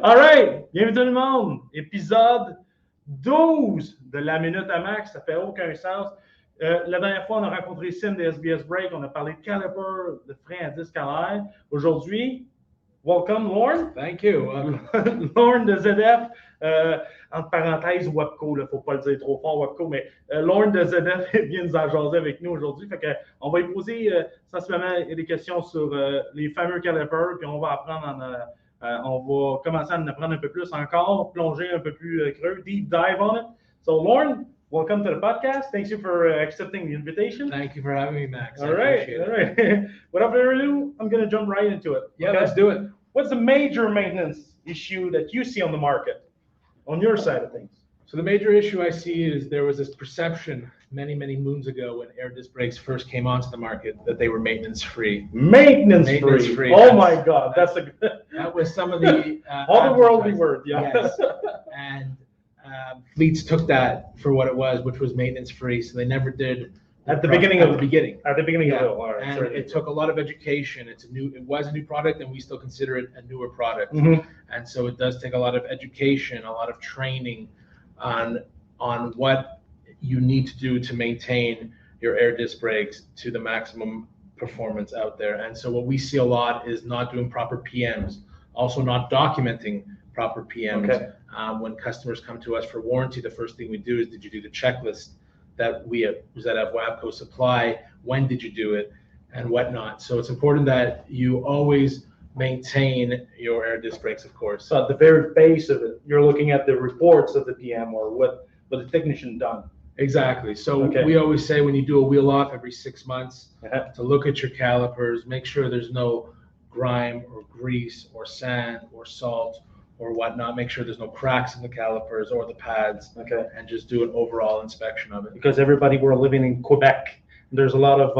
Alright, bienvenue tout le monde. Épisode 12 de la minute à Max, ça fait aucun sens. La dernière fois, on a rencontré Sim de SBS Brakes, on a parlé de caliper, de freins à disque à l'air. Aujourd'hui, welcome Lorne. Thank you. Lorne de ZF, entre parenthèses Wabco, il ne faut pas le dire trop fort Wabco, mais Lorne de ZF vient nous en jaser avec nous aujourd'hui. Fait que, on va y poser sensiblement des questions sur les fameux calipers, puis on va apprendre on va commencer à en apprendre un peu plus encore, plonger un peu plus creux, deep dive on it. So Lorne, welcome to the podcast. Thank you for accepting the invitation. Thank you for having me, Max. All right. Without further ado, I'm going to jump right into it. Yeah, okay? Let's do it. What's the major maintenance issue that you see on the market, on your side of things? So the major issue I see is there was this perception many moons ago when air disc brakes first came onto the market that they were maintenance free. Maintenance free. Oh my God, that was some of the all the worldly word. Yeah. Yes. And fleets took that for what it was, which was maintenance free. So they never did. At the beginning. All right, and it took a lot of education. It was a new product, and we still consider it a newer product. Mm-hmm. And so it does take a lot of education, a lot of training on what you need to do to maintain your air disc brakes to the maximum performance out there. And so what we see a lot is not doing proper PMs, also not documenting proper PMs. Okay. When customers come to us for warranty, the first thing we do is, did you do the checklist that we at ZF Wabco supply? When did you do it, and whatnot? So it's important that you always maintain your air disc brakes, of course. So at the very base of it, you're looking at the reports of the PM or what the technician done. Exactly. So we always say when you do a wheel off every 6 months, to look at your calipers, make sure there's no grime or grease or sand or salt or whatnot. Make sure there's no cracks in the calipers or the pads, and just do an overall inspection of it. Because everybody, we're living in Quebec. There's a lot of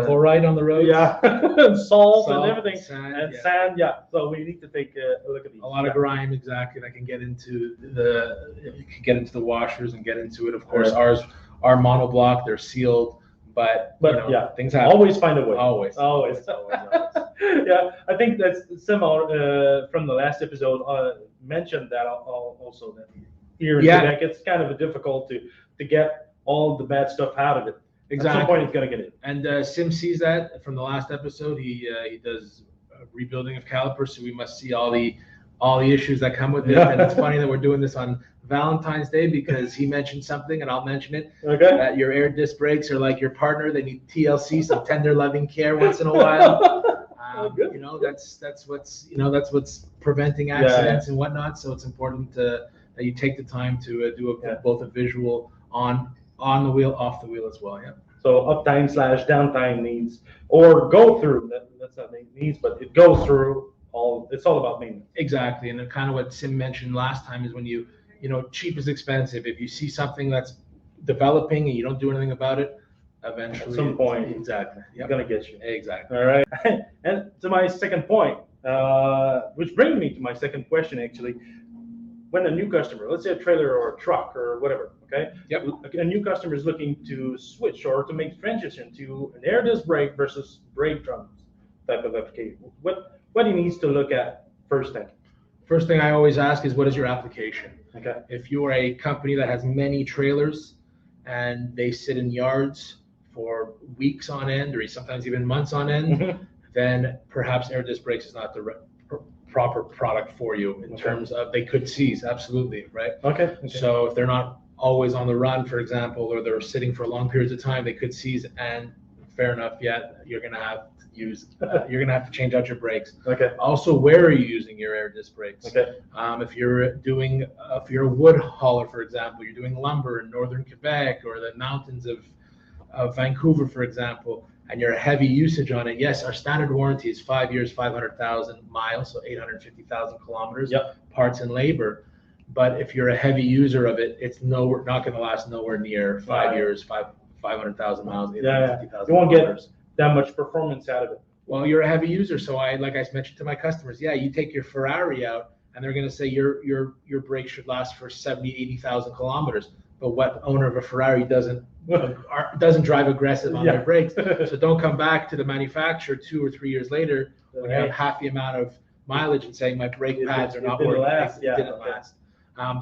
chloride on the road. Yeah, and salt and everything, sand, sand. Yeah, so we need to take a look at these. A lot of grime, exactly. That can get into the washers and get into it. Of course, ours are monoblock. They're sealed, but yeah, things happen. Always find a way. Always. Yeah, I think that's similar from the last episode. Mentioned that also that here in Quebec, it's kind of difficult to get all the bad stuff out of it. Exactly. At some point, it's gonna get it. And Sim sees that from the last episode. He does rebuilding of calipers, so we must see all the issues that come with it. And it's funny that we're doing this on Valentine's Day because he mentioned something, and I'll mention it. Okay. That your air disc brakes are like your partner; they need TLC, some tender, loving care once in a while. That's what's preventing accidents and whatnot. So it's important that you take the time to do both a visual on the wheel, off the wheel as well. Yeah. So uptime / downtime needs, or go through. That's not needs, but it goes through all. It's all about maintenance. Exactly, and kind of what Sim mentioned last time is when you cheap is expensive. If you see something that's developing and you don't do anything about it, eventually at some point, exactly, it's gonna get you. Exactly. All right. And to my second point, which brings me to my second question, actually. When a new customer, let's say a trailer or a truck or whatever, a new customer is looking to switch or to make transition to an air disc brake versus brake drums type of application, what he needs to look at first thing? First thing I always ask is, what is your application? Okay. If you are a company that has many trailers and they sit in yards for weeks on end or sometimes even months on end, then perhaps air disc brakes is not the proper product for you in terms of they could seize, absolutely, right? Okay. So if they're not always on the run, for example, or they're sitting for long periods of time, they could seize, and fair enough, you're gonna have to change out your brakes. Okay. Also, where are you using your air disc brakes? Okay. If you're a wood hauler, for example, you're doing lumber in northern Quebec or the mountains of Vancouver, for example, and you're a heavy usage on it, yes, our standard warranty is 5 years, 500,000 miles, so 850,000 kilometers, parts and labor. But if you're a heavy user of it, it's not going to last nowhere near 5 years, 500,000 miles, 850,000 You won't get that much performance out of it. Well, you're a heavy user, so like I mentioned to my customers, you take your Ferrari out, and they're going to say your brakes should last for 70, 80,000 kilometers. But what owner of a Ferrari doesn't drive aggressive on their brakes? So don't come back to the manufacturer 2 or 3 years later when you have half the amount of mileage and saying my brake pads are not didn't working. last, It didn't last.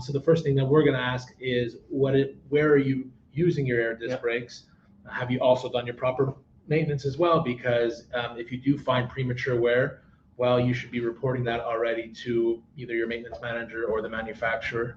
So the first thing that we're going to ask is where are you using your air disc brakes? Have you also done your proper maintenance as well? Because if you do find premature wear, well, you should be reporting that already to either your maintenance manager or the manufacturer.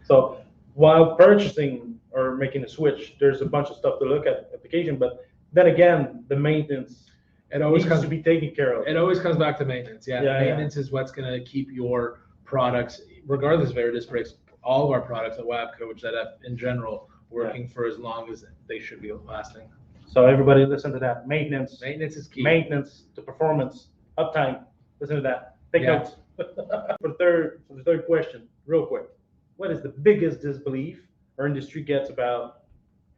So while purchasing or making a switch, there's a bunch of stuff to look at application, but then again, the maintenance needs to be taken care of. It always comes back to maintenance. Maintenance is what's going to keep your products, regardless of air disc brakes, all of our products at Wabco, which ZF in general, working for as long as they should be lasting. So everybody listen to that. Maintenance is key. Maintenance to performance, uptime. Listen to that. Take notes. For the third question, real quick. What is the biggest disbelief our industry gets about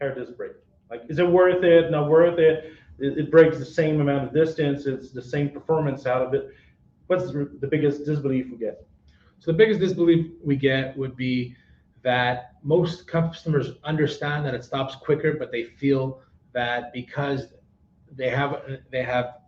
air disc brake? Like, is it worth it? Not worth it? It breaks the same amount of distance. It's the same performance out of it. What's the biggest disbelief we get? So the biggest disbelief we get would be that most customers understand that it stops quicker, but they feel that because they have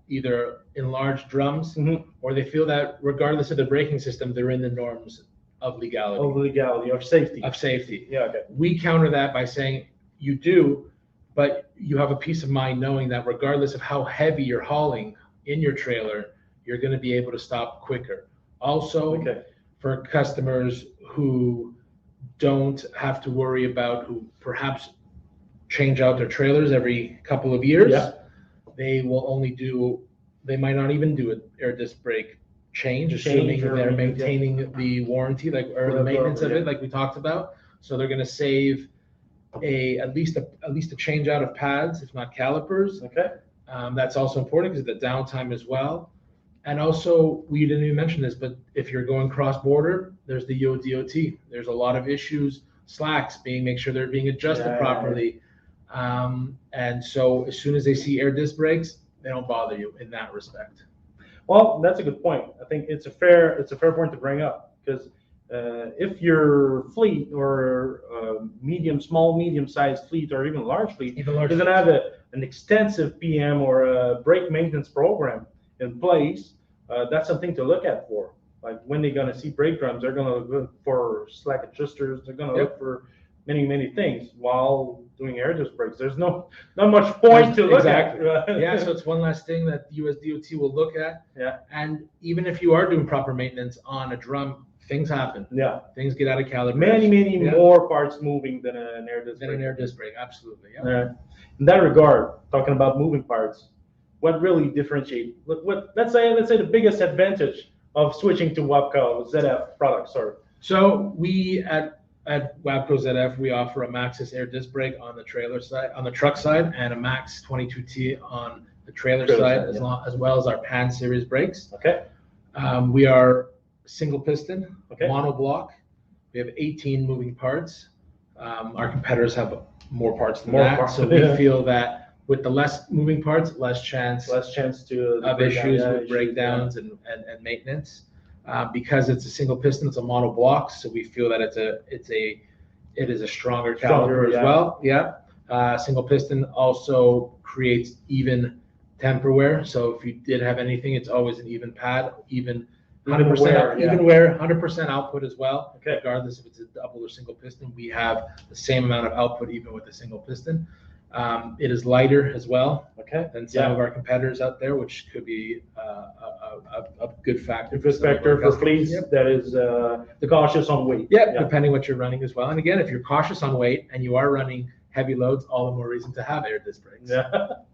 either enlarged drums, or they feel that regardless of the braking system, they're in the norms of legality. Of safety. Of safety. Yeah, okay. We counter that by saying you do, but you have a peace of mind knowing that regardless of how heavy you're hauling in your trailer, you're going to be able to stop quicker. Also, for customers who don't have to worry about, who perhaps change out their trailers every couple of years, they might not even do an air disc brake change, assuming they're maintaining the warranty, or the maintenance of it, like we talked about. So they're going to save at least a change out of pads, if not calipers. That's also important because of the downtime as well. And also, we didn't even mention this, but if you're going cross-border, there's the UODOT. There's a lot of issues, slacks make sure they're being adjusted properly. And so as soon as they see air disc brakes, they don't bother you in that respect. Well, that's a good point. I think it's a fair point to bring up, because if your fleet or small, medium-sized fleet, or even large fleet doesn't have an extensive PM or a brake maintenance program in place, that's something to look at for. Like, when they're going to see brake drums, they're going to look for slack adjusters. They're going to look for many things while doing air disc brakes. There's not much point to look at. So it's one last thing that US DOT will look at. And even if you are doing proper maintenance on a drum, things happen. Things get out of caliber. Many more parts moving than an air disc brake. Absolutely. In that regard, talking about moving parts, what really differentiates? Let's say the biggest advantage of switching to Wabco ZF products. So we at Wabco ZF, we offer a Maxis air disc brake on the trailer side, on the truck side, and a Max 22T on the trailer side, as well as our Pan series brakes. We are single piston, monoblock. We have 18 moving parts. Our competitors have more parts than that. So we feel that with the less moving parts, less chance of issues with breakdowns and maintenance. Because it's a single piston, it's a monoblock, so we feel that it is a stronger caliper as well. Single piston also creates even temper wear. So if you did have anything, it's always an even pad, even 100% even wear, 100% output as well. Regardless if it's a double or single piston, we have the same amount of output even with a single piston. It is lighter as well than some of our competitors out there, which could be a good factor for fleets that is cautious on weight. Depending what you're running as well. And again, if you're cautious on weight and you are running heavy loads, all the more reason to have air disc brakes.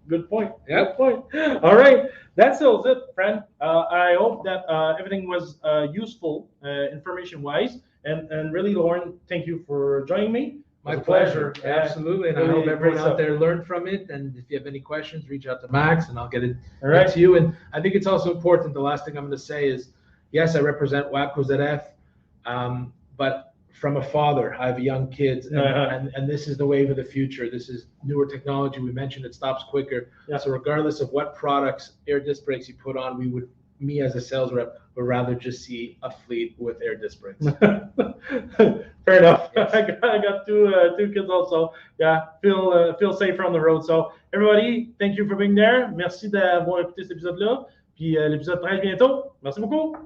Good point. Good point. All right, that's it, friend. I hope that everything was useful, information-wise, and really, Lorne, thank you for joining me. My pleasure. Absolutely. And I hope everyone out there learned from it. And if you have any questions, reach out to Max and I'll get it to you. And I think it's also important, the last thing I'm going to say is, yes, I represent Wabco ZF, but from a father, I have young kids, and this is the wave of the future. This is newer technology. We mentioned it stops quicker. So regardless of what products, air disc brakes you put on, me as a sales rep would rather just see a fleet with air disc brakes. Fair enough. I got two kids also. Feel safer on the road. So everybody, thank you for being there. Merci d'avoir écouté cet épisode-là. Puis l'épisode 13 bientôt. Merci beaucoup.